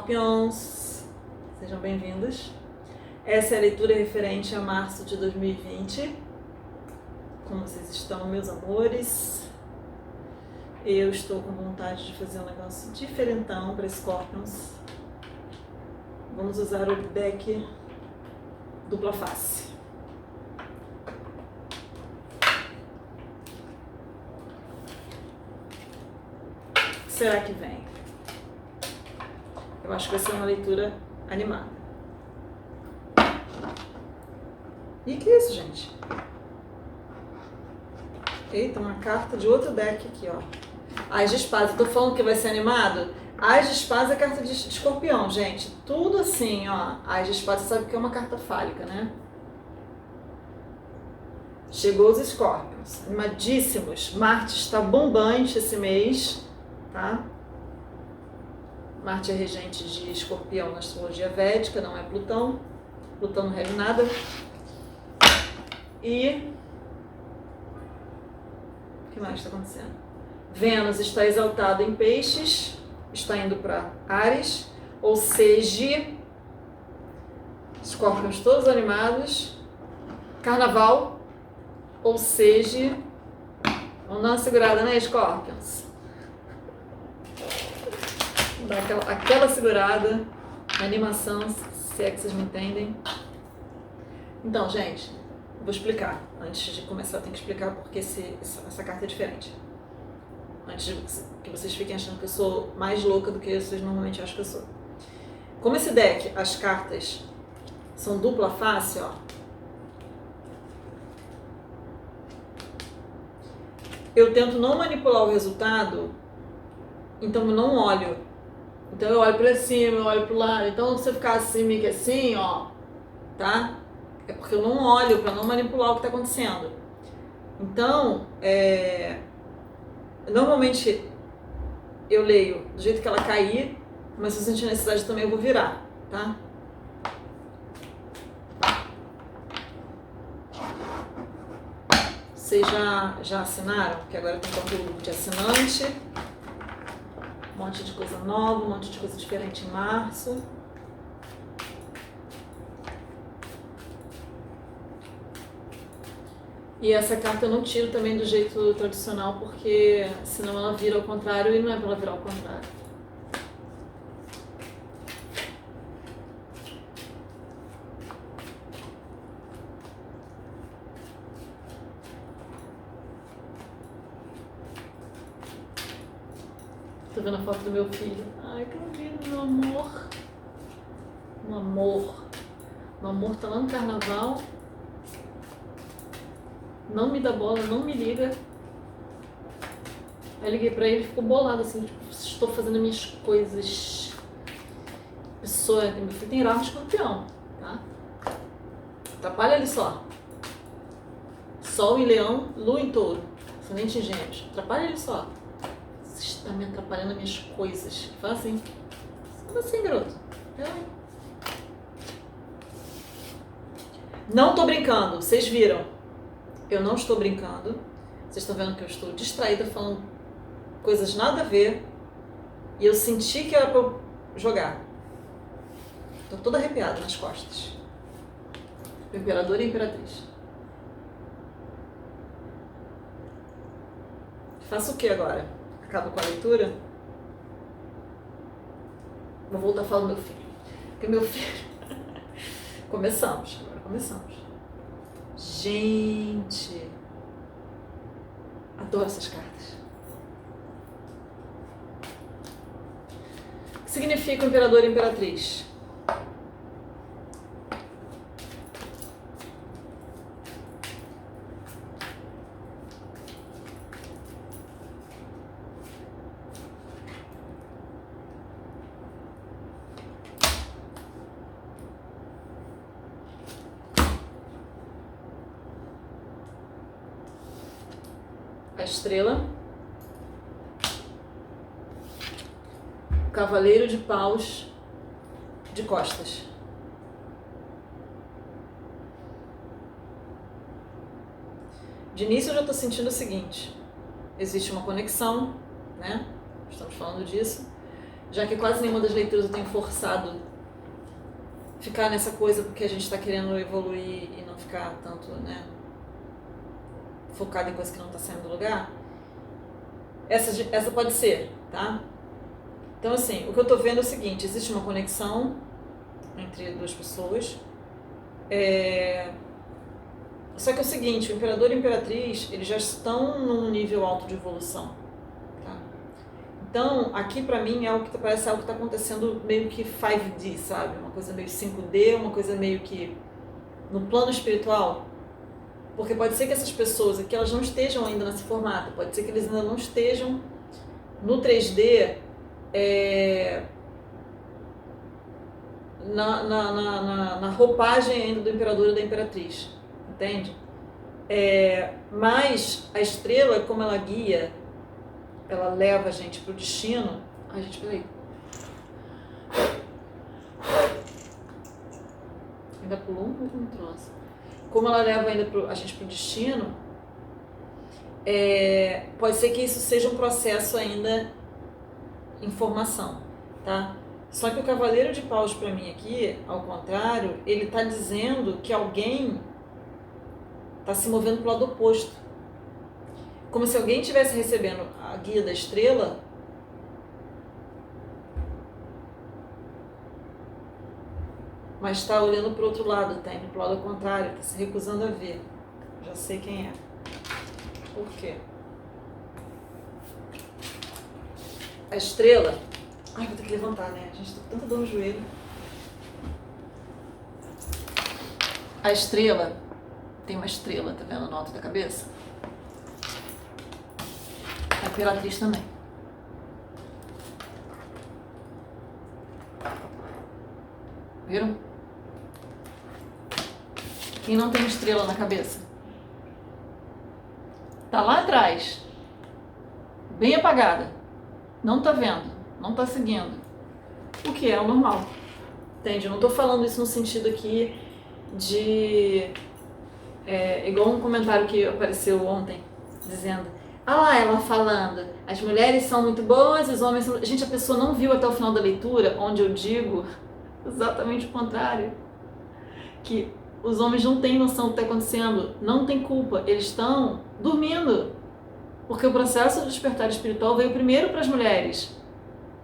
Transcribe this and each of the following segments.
Escorpiões, sejam bem-vindos. Essa é a leitura referente a março de 2020. Como vocês estão, meus amores? Eu estou com vontade de fazer um negócio diferentão para Escorpiões. Vamos usar o deck dupla face. O que será que vem? Eu acho que vai ser uma leitura animada. E que é isso, gente? Eita, uma carta de outro deck aqui, ó. As de espadas. Eu tô falando que vai ser animado? As de espadas é carta de escorpião, gente. Tudo assim, ó. As de espadas, você sabe que é uma carta fálica, né? Chegou os Escorpiões. Animadíssimos. Marte está bombante esse mês, tá? Marte é regente de escorpião na astrologia védica, não é Plutão. Plutão não rege nada. E o que mais está acontecendo? Vênus está exaltado em peixes, está indo para Áries, ou seja, Escorpiões todos animados, Carnaval, ou seja, vamos dar uma segurada, né, Escorpiões? Dar aquela segurada na animação, se é que vocês me entendem. Então, gente, vou explicar. Antes de começar, eu tenho que explicar porque essa carta é diferente. Antes de que vocês fiquem achando que eu sou mais louca do que vocês normalmente acham que eu sou. Como esse deck, as cartas são dupla face, ó. Eu tento não manipular o resultado, então eu não olho. Então eu olho pra cima, eu olho pro lado. Então se você ficar assim, meio que assim, ó, tá? É porque eu não olho pra não manipular o que tá acontecendo. Então, normalmente eu leio do jeito que ela cair, mas se eu sentir necessidade também eu vou virar, tá? Vocês já assinaram? Porque agora tem conteúdo de assinante. Um monte de coisa nova, um monte de coisa diferente em março. E essa carta eu não tiro também do jeito tradicional, porque senão ela vira ao contrário e não é pra ela virar ao contrário. Tô vendo a foto do meu filho. Ai, que lindo, meu amor. Meu amor. Meu amor tá lá no carnaval. Não me dá bola, não me liga. Aí liguei pra ele e ficou bolado assim, tipo, estou fazendo minhas coisas. Pessoa, meu filho tem Rahu Escorpião, tá? Atrapalha ele só. Sol em Leão, Lua em Touro, ascendente em Gêmeos. Atrapalha ele só. Você está me atrapalhando as minhas coisas. Fala assim. Fala assim, garoto. Não tô brincando, vocês viram. Eu não estou brincando. Vocês estão vendo que eu estou distraída falando coisas nada a ver. E eu senti que era pra eu jogar. Tô toda arrepiada nas costas. O imperador e a imperatriz. Faço o que agora? Acabo com a leitura? Vou voltar a falar do meu filho. Porque meu filho... Começamos, agora começamos. Gente, adoro essas cartas. O que significa o imperador e a imperatriz? A estrela, o cavaleiro de paus de costas. De início eu já estou sentindo o seguinte, existe uma conexão, né? Estamos falando disso. já que quase nenhuma das leituras eu tenho forçado ficar nessa coisa porque a gente está querendo evoluir e não ficar tanto, né, focado em coisa que não está saindo do lugar, essa pode ser, tá? Então, assim, o que eu estou vendo é o seguinte, existe uma conexão entre duas pessoas, só que é o seguinte, o imperador e a imperatriz, eles já estão num nível alto de evolução, tá? Então, aqui pra mim é algo que parece algo que está acontecendo meio que 5D, sabe? Uma coisa meio 5D, uma coisa meio que no plano espiritual. Porque pode ser que essas pessoas aqui, elas não estejam ainda nesse formato, pode ser que eles ainda não estejam no 3D, na roupagem ainda do imperador e da imperatriz, entende? Mas a estrela, como ela guia, ela leva a gente pro destino. Ai, gente, peraí. Ainda pulou um pouco no troço. Como ela leva ainda a gente pro destino, pode ser que isso seja um processo ainda em formação, tá? Só que o Cavaleiro de Paus para mim aqui, ao contrário, ele está dizendo que alguém está se movendo para o lado oposto. Como se alguém estivesse recebendo a guia da estrela, mas está olhando para o outro lado, está indo para o lado contrário, está se recusando a ver. Já sei quem é. Por quê? A estrela... Ai, vou ter que levantar, né? A gente tá com tanta dor no joelho. A estrela... Tem uma estrela, tá vendo, no alto da cabeça? A imperatriz também. Viram? Quem não tem estrela na cabeça? Tá lá atrás. Bem apagada. Não tá vendo. Não tá seguindo. O que é o normal. Entende? Eu não tô falando isso no sentido aqui de... igual um comentário que apareceu ontem, dizendo: ah lá, ela falando, as mulheres são muito boas, os homens são... Gente, a pessoa não viu até o final da leitura, onde eu digo exatamente o contrário. Que os homens não têm noção do que está acontecendo, não tem culpa, eles estão dormindo. Porque o processo de despertar espiritual veio primeiro para as mulheres.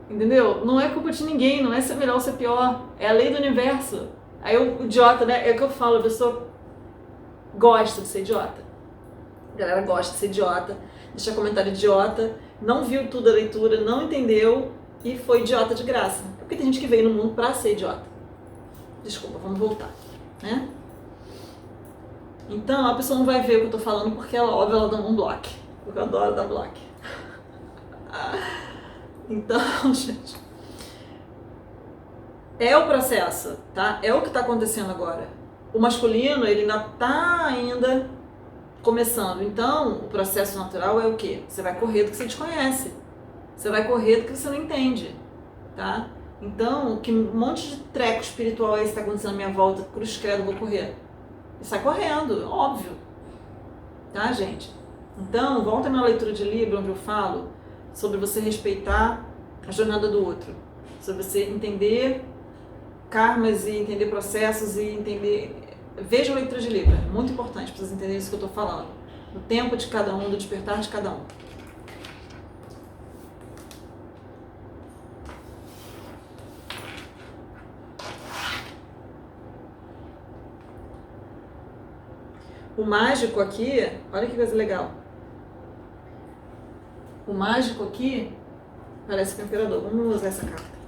Entendeu? Não é culpa de ninguém, não é ser melhor ou ser pior. É a lei do universo. Aí o idiota, né? É o que eu falo, a pessoa gosta de ser idiota. A galera gosta de ser idiota, deixa comentário idiota, não viu tudo a leitura, não entendeu e foi idiota de graça. Porque tem gente que veio no mundo pra ser idiota. Desculpa, vamos voltar, né? Então a pessoa não vai ver o que eu tô falando porque ela, óbvio, ela dá um bloco. Porque eu adoro dar bloco. Então, gente, é o processo, tá? É o que tá acontecendo agora. O masculino, ele ainda começando. Então, o processo natural é o quê? Você vai correr do que você desconhece. Você vai correr do que você não entende, tá? Então, que monte de treco espiritual é esse que tá acontecendo à minha volta? Cruz credo, vou correr. E sai correndo, óbvio. Tá, gente? Então, volta na leitura de livro onde eu falo sobre você respeitar a jornada do outro. Sobre você entender karmas e entender processos e entender... Veja a leitura de livro, é muito importante para vocês entenderem isso que eu estou falando. O tempo de cada um, do despertar de cada um. O mágico aqui, olha que coisa legal. O mágico aqui parece que é o imperador. Vamos usar essa carta.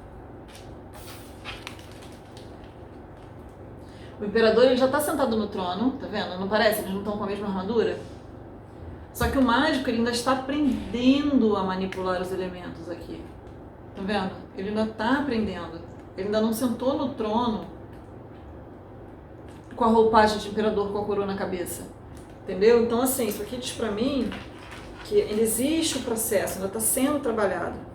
O imperador, ele já está sentado no trono, tá vendo? Não parece? Eles não estão com a mesma armadura? Só que o mágico, ele ainda está aprendendo a manipular os elementos aqui. Tá vendo? Ele ainda está aprendendo. Ele ainda não sentou no trono com a roupagem de imperador com a coroa na cabeça. Entendeu? Então, assim, isso aqui diz pra mim que ainda existe o processo, ainda está sendo trabalhado.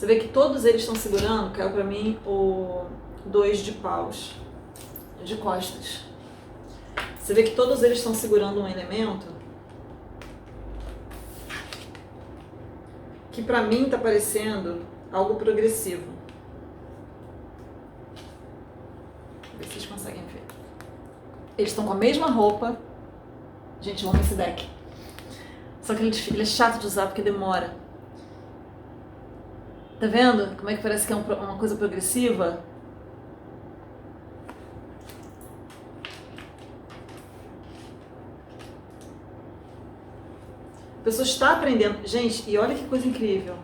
Você vê que todos eles estão segurando, caiu pra mim o 2 de paus, de costas. Você vê que todos eles estão segurando um elemento que pra mim tá parecendo algo progressivo. Vou ver se vocês conseguem ver. Eles estão com a mesma roupa. Gente, eu amo esse deck. Só que ele é chato de usar porque demora. Tá vendo como é que parece que é uma coisa progressiva? A pessoa está aprendendo. Gente, e olha que coisa incrível.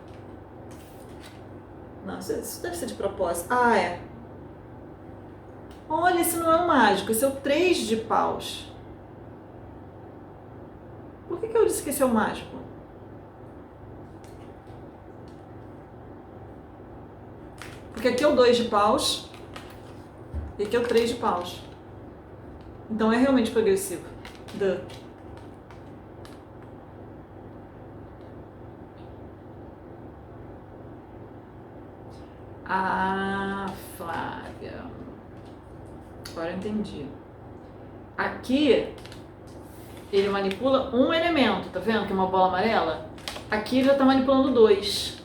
Não, isso deve ser de propósito. Ah, é. Olha, esse não é um mágico, esse é o 3 de paus. Por que eu disse que esse é o mágico? Porque aqui é o 2 de paus e aqui é o 3 de paus. Então é realmente progressivo. Ah, Flávia. Agora eu entendi. Aqui ele manipula um elemento, tá vendo que é uma bola amarela? Aqui ele já tá manipulando 2.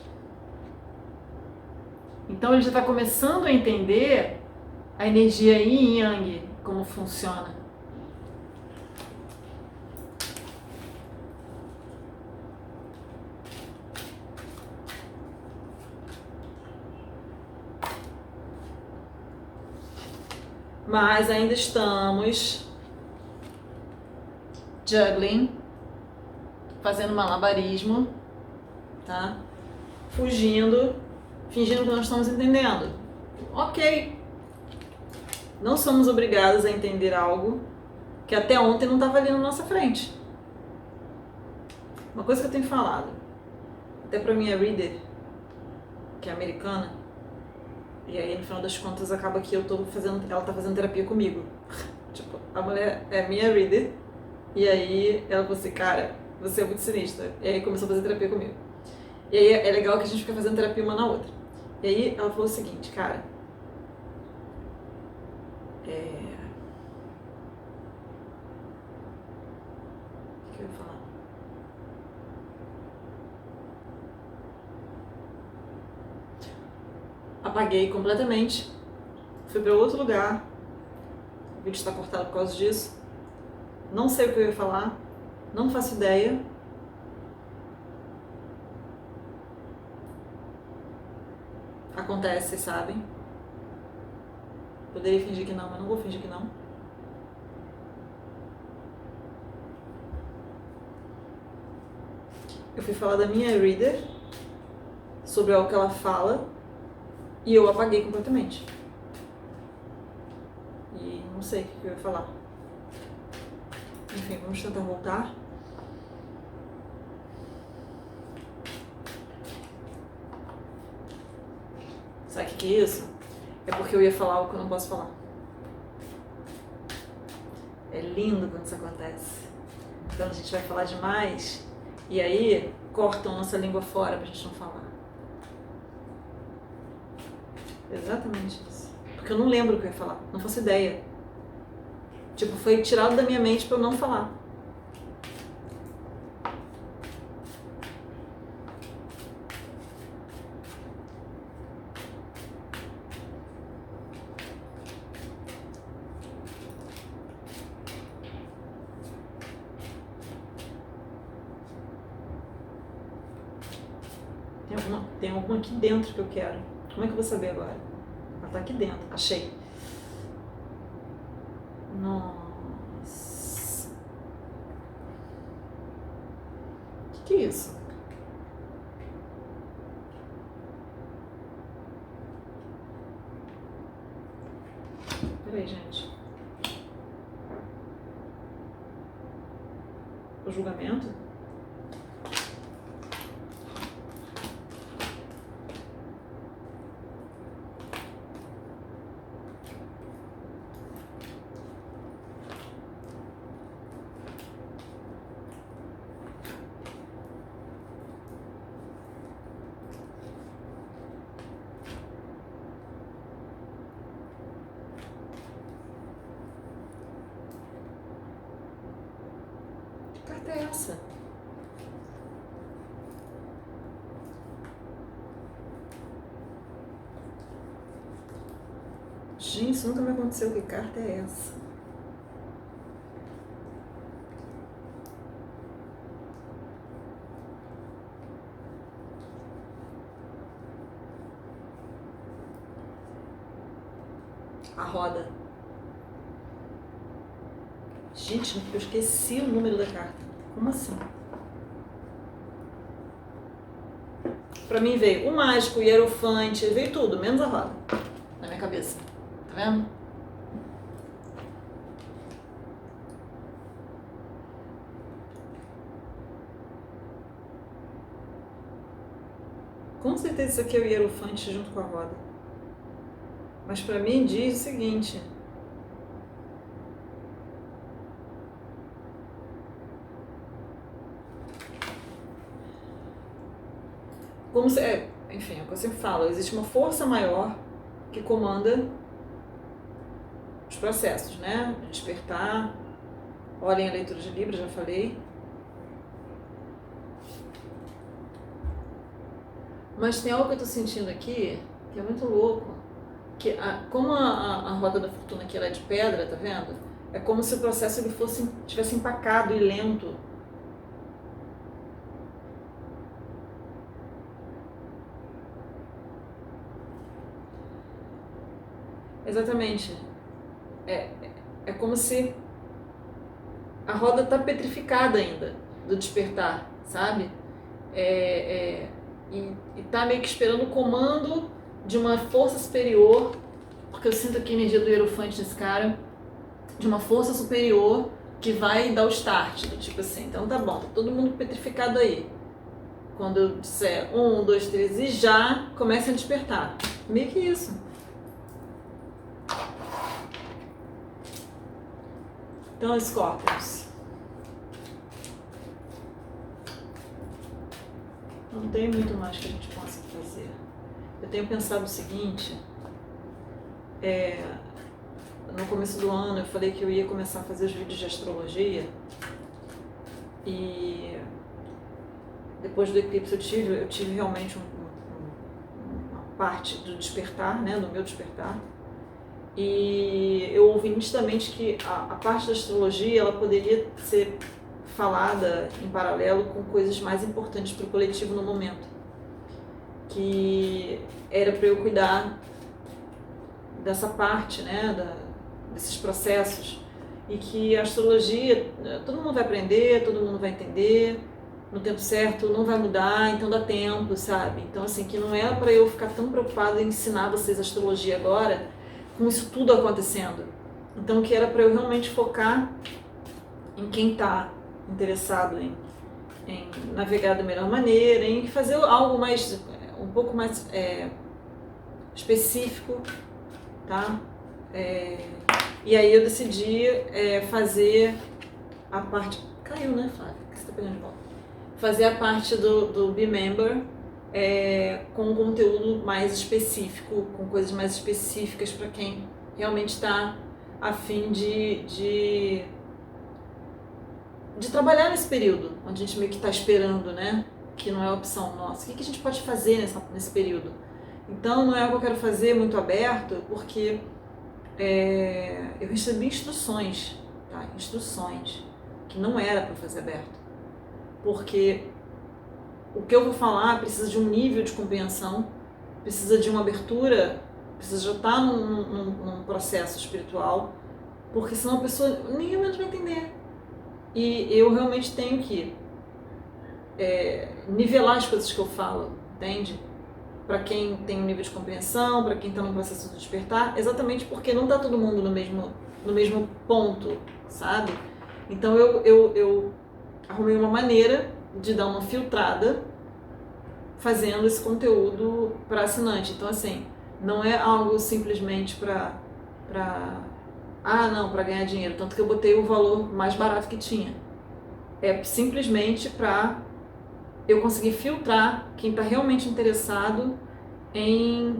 Então ele já está começando a entender a energia yin e yang, como funciona. Mas ainda estamos juggling, fazendo malabarismo, tá? Fugindo, fingindo que não estamos entendendo. Ok. Não somos obrigados a entender algo que até ontem não estava ali na nossa frente. Uma coisa que eu tenho falado, até pra minha reader, que é americana, e aí no final das contas acaba que ela tá fazendo terapia comigo. Tipo, a mulher é minha reader, e aí ela falou assim, cara, você é muito sinistra. E aí começou a fazer terapia comigo. E aí é legal que a gente fica fazendo terapia uma na outra. E aí ela falou o seguinte, cara, o que eu ia falar? Apaguei completamente, fui para outro lugar, o vídeo está cortado por causa disso, não sei o que eu ia falar, não faço ideia. Acontece, vocês sabem. Poderia fingir que não, mas não vou fingir que não. Eu fui falar da minha reader, sobre algo que ela fala, e eu apaguei completamente. E não sei o que eu ia falar. Enfim, vamos tentar voltar. Sabe o que é isso? É porque eu ia falar algo que eu não posso falar. É lindo quando isso acontece. Então a gente vai falar demais e aí cortam nossa língua fora pra gente não falar. Exatamente isso. Porque eu não lembro o que eu ia falar, não faço ideia. Tipo, foi tirado da minha mente pra eu não falar. Tem alguma aqui dentro que eu quero. Como é que eu vou saber agora? Ela tá aqui dentro. Achei. Nossa. O que é isso? Peraí, gente. O julgamento? carta é essa? Gente, isso nunca me aconteceu. Que carta é essa? A roda. Gente, eu esqueci o número da carta. Como assim? Pra mim veio o mágico, o hierofante, veio tudo, menos a roda. Na minha cabeça. Tá vendo? Com certeza isso aqui é o hierofante junto com a roda. Mas pra mim diz o seguinte. Como se, enfim, é o que eu sempre falo, existe uma força maior que comanda os processos, né? Despertar, olhem a leitura de Libra, já falei. Mas tem algo que eu tô sentindo aqui, que é muito louco, que como a roda da fortuna aqui ela é de pedra, tá vendo? É como se o processo ele tivesse empacado e lento. Exatamente. É como se a roda tá petrificada ainda do despertar, sabe? E tá meio que esperando o comando de uma força superior, porque eu sinto aqui a energia do hierofante nesse cara, de uma força superior que vai dar o start, tipo assim, então tá bom, tá todo mundo petrificado aí. Quando eu disser 1, 2, 3 e já começa a despertar. Meio que isso. Então, Scorpions. Não tem muito mais que a gente possa fazer. Eu tenho pensado o seguinte, no começo do ano eu falei que eu ia começar a fazer os vídeos de astrologia e depois do eclipse eu tive realmente uma parte do despertar, né, do meu despertar. E eu ouvi nitidamente que a parte da astrologia ela poderia ser falada em paralelo com coisas mais importantes para o coletivo no momento, que era para eu cuidar dessa parte, né, desses processos, e que a astrologia todo mundo vai aprender, todo mundo vai entender no tempo certo, não vai mudar, então dá tempo, sabe? Então assim, que não é para eu ficar tão preocupada em ensinar vocês astrologia agora, com isso tudo acontecendo. Então que era para eu realmente focar em quem está interessado em navegar da melhor maneira, em fazer algo mais, um pouco mais específico, tá? E aí eu decidi fazer a parte... Caiu, né, Flávia? Que você tá pegando de volta? Fazer a parte do Be Member com um conteúdo mais específico, com coisas mais específicas para quem realmente está a fim de trabalhar nesse período, onde a gente meio que está esperando, né? Que não é opção nossa. O que a gente pode fazer nesse período? Então não é algo que eu quero fazer muito aberto, porque eu recebi instruções, tá? Instruções, que não era para fazer aberto. Porque o que eu vou falar precisa de um nível de compreensão, precisa de uma abertura, precisa já estar num processo espiritual, porque senão a pessoa nem menos vai entender. E eu realmente tenho que nivelar as coisas que eu falo, entende? Para quem tem um nível de compreensão, para quem está no processo de despertar, exatamente porque não está todo mundo no mesmo ponto, sabe? Então eu arrumei uma maneira de dar uma filtrada fazendo esse conteúdo para assinante. Então assim, não é algo simplesmente para ganhar dinheiro, tanto que eu botei o valor mais barato que tinha. É simplesmente para eu conseguir filtrar quem está realmente interessado em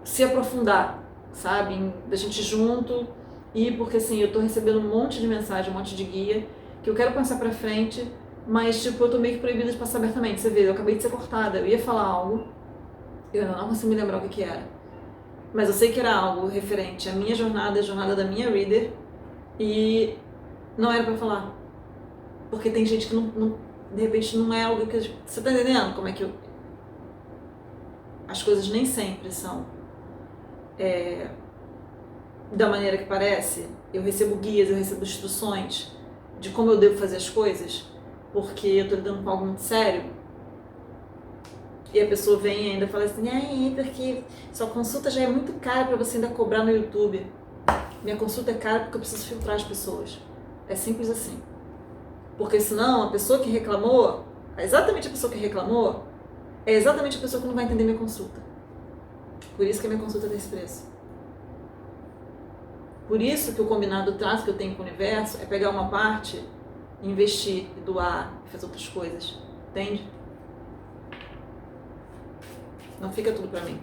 se aprofundar, sabe? Em da gente junto, e porque assim, eu estou recebendo um monte de mensagem, um monte de guia, que eu quero passar para frente Mas, tipo, eu tô meio que proibida de passar abertamente. Você vê, eu acabei de ser cortada. Eu ia falar algo, eu ainda não consigo me lembrar o que era. Mas eu sei que era algo referente à minha jornada, a jornada da minha reader. E não era pra falar. Porque tem gente que de repente não é algo que... Você tá entendendo como é que as coisas nem sempre são da maneira que parece? Eu recebo guias, eu recebo instruções de como eu devo fazer as coisas, porque eu tô lidando com algo muito sério. E a pessoa vem ainda e fala assim, porque sua consulta já é muito cara pra você ainda cobrar no YouTube. Minha consulta é cara porque eu preciso filtrar as pessoas. É simples assim. Porque senão a pessoa que reclamou, exatamente a pessoa que reclamou, é exatamente a pessoa que não vai entender minha consulta. Por isso que a minha consulta tem esse preço. Por isso que o combinado trato que eu tenho com o universo é pegar uma parte, investir, doar e fazer outras coisas. Entende? Não fica tudo pra mim.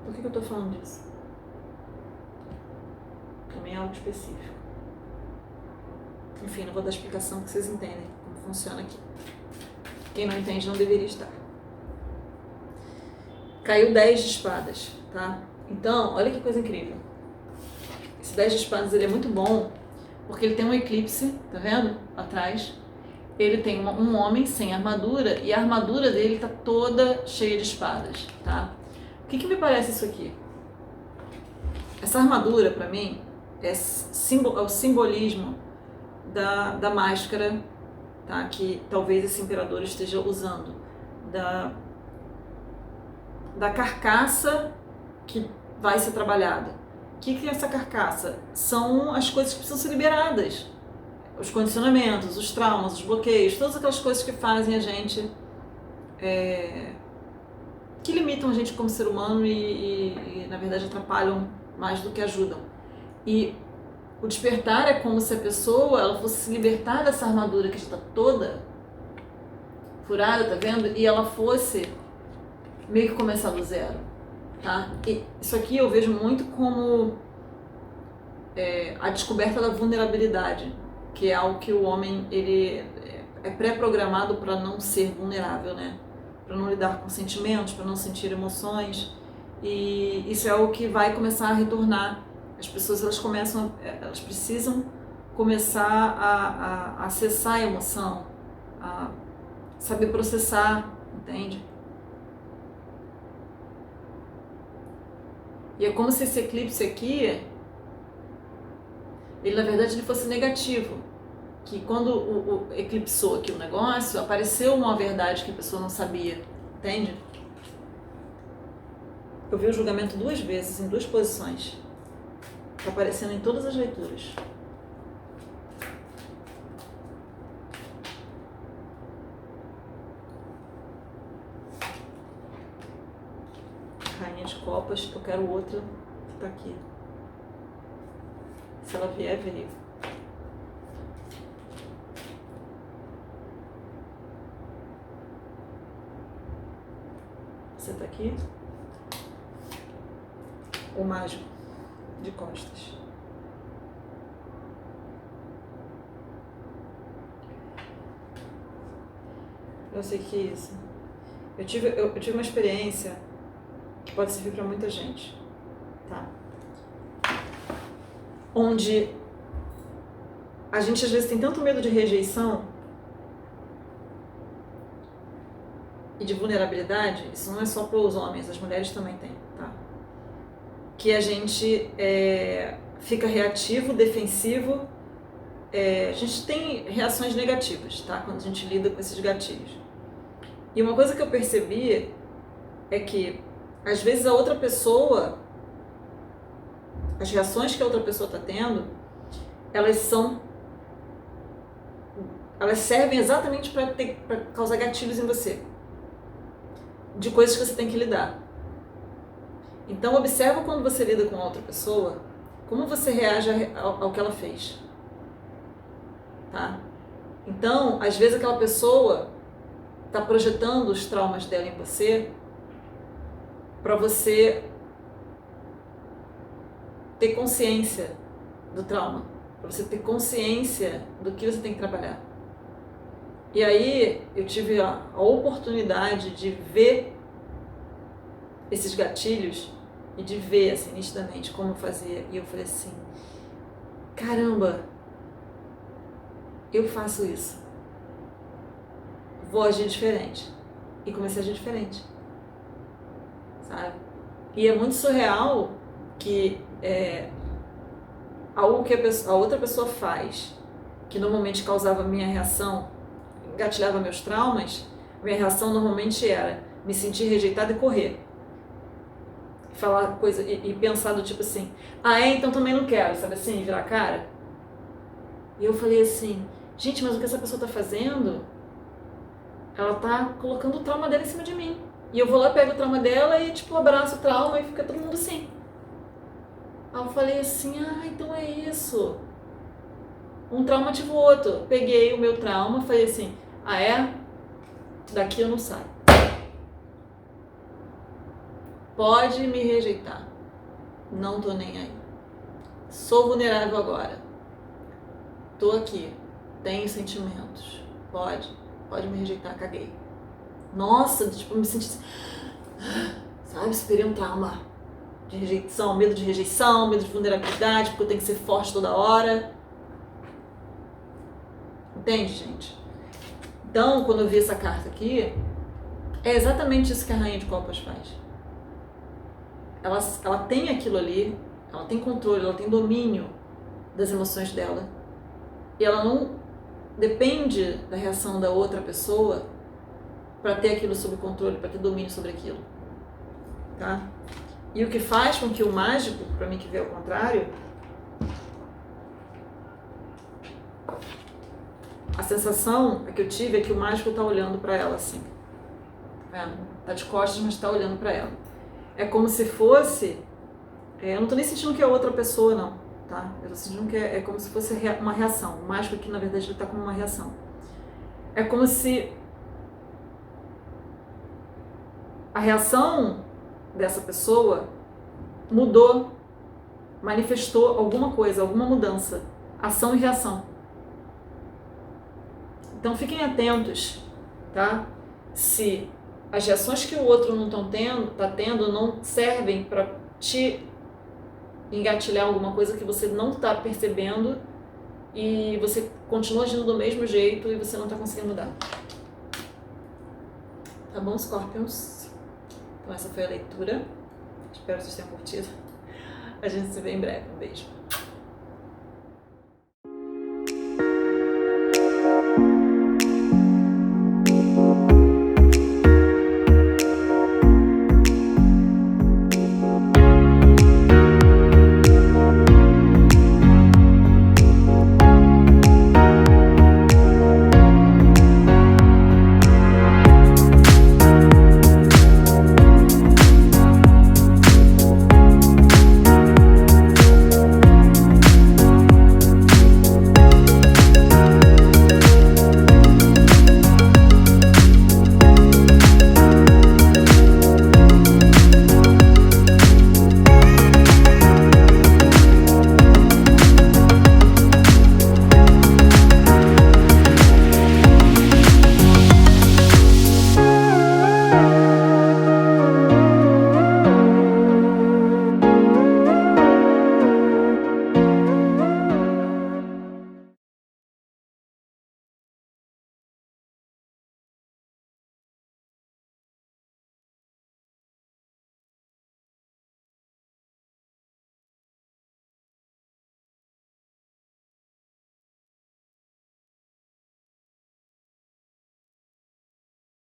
Por que eu tô falando disso? Também é algo específico. Enfim, não vou dar explicação que vocês entendem como funciona aqui. Quem não entende não deveria estar. Caiu 10 de espadas, tá? Então, olha que coisa incrível. Esse 10 de espadas ele é muito bom porque ele tem um eclipse, tá vendo? Atrás. Ele tem um homem sem armadura e a armadura dele tá toda cheia de espadas, tá? O que me parece isso aqui? Essa armadura, pra mim, é o simbolismo da máscara, tá? Que talvez esse imperador esteja usando. Da carcaça que vai ser trabalhada. O que é essa carcaça? São as coisas que precisam ser liberadas. Os condicionamentos, os traumas, os bloqueios, todas aquelas coisas que fazem a gente... que limitam a gente como ser humano e na verdade, atrapalham mais do que ajudam. E o despertar é como se a pessoa ela fosse se libertar dessa armadura que está toda furada, tá vendo? E ela fosse meio que começar do zero, tá? E isso aqui eu vejo muito como a descoberta da vulnerabilidade, que é algo que o homem ele é pré-programado para não ser vulnerável, né? Para não lidar com sentimentos, para não sentir emoções. E isso é algo que vai começar a retornar. As pessoas elas precisam começar a acessar a emoção, a saber processar, entende? E é como se esse eclipse aqui, ele na verdade ele fosse negativo. Que quando o eclipsou aqui o negócio, apareceu uma verdade que a pessoa não sabia, entende? Eu vi o julgamento 2 vezes, em 2 posições. Tá aparecendo em todas as leituras. Rainha de Copas, eu quero outra que tá aqui. Se ela vier, veio. Você tá aqui? O mágico de costas. Eu sei que é isso. Eu tive uma experiência que pode servir para muita gente, tá? Onde a gente às vezes tem tanto medo de rejeição e de vulnerabilidade, isso não é só para os homens, as mulheres também têm, tá? Que a gente fica reativo, defensivo, a gente tem reações negativas, tá? Quando a gente lida com esses gatilhos. E uma coisa que eu percebi é que, às vezes, a outra pessoa, as reações que a outra pessoa está tendo, elas servem exatamente para causar gatilhos em você, de coisas que você tem que lidar. Então, observa quando você lida com outra pessoa, como você reage ao que ela fez. Tá? Então, às vezes aquela pessoa está projetando os traumas dela em você para você ter consciência do trauma, para você ter consciência do que você tem que trabalhar. E aí eu tive a oportunidade de ver esses gatilhos e de ver assim nitidamente como eu fazia. E eu falei assim, caramba, eu faço isso, vou agir diferente. E comecei a agir diferente, sabe? E é muito surreal que algo que a outra pessoa faz, que normalmente causava minha reação, engatilhava meus traumas, minha reação normalmente era me sentir rejeitada e correr. Falar coisa e pensar do tipo assim, então também não quero, sabe assim, virar a cara. E eu falei assim, gente, mas o que essa pessoa tá fazendo, ela tá colocando o trauma dela em cima de mim. E eu vou lá, pego o trauma dela e tipo abraço o trauma e fica todo mundo assim. Aí eu falei assim, então é isso. Um trauma ativa o outro. Peguei o meu trauma, falei assim, daqui eu não saio. Pode me rejeitar, não tô nem aí. Sou vulnerável agora. Tô aqui, tenho sentimentos. Pode me rejeitar, caguei. Nossa, tipo, me senti, sabe, superei um trauma de rejeição, medo de vulnerabilidade, porque eu tenho que ser forte toda hora. Entende, gente? Então, quando eu vi essa carta aqui, é exatamente isso que a Rainha de Copas faz. Ela tem aquilo ali, ela tem controle, ela tem domínio das emoções dela. E ela não depende da reação da outra pessoa para ter aquilo sob controle, para ter domínio sobre aquilo. Tá? E o que faz com que o mágico, para mim que vê ao contrário, a sensação que eu tive é que o mágico tá olhando para ela assim. Tá vendo? Tá de costas, mas tá olhando para ela. É como se fosse... eu não tô nem sentindo que é outra pessoa, não. Tá? Eu tô sentindo que é como se fosse uma reação. O mágico aqui, na verdade, ele tá como uma reação. É como se a reação dessa pessoa mudou, manifestou alguma coisa, alguma mudança. Ação e reação. Então fiquem atentos, tá? Se as reações que o outro não tá tendo não servem para te engatilhar alguma coisa que você não está percebendo e você continua agindo do mesmo jeito e você não está conseguindo mudar. Tá bom, Scorpions? Então essa foi a leitura. Espero que vocês tenham curtido. A gente se vê em breve. Um beijo.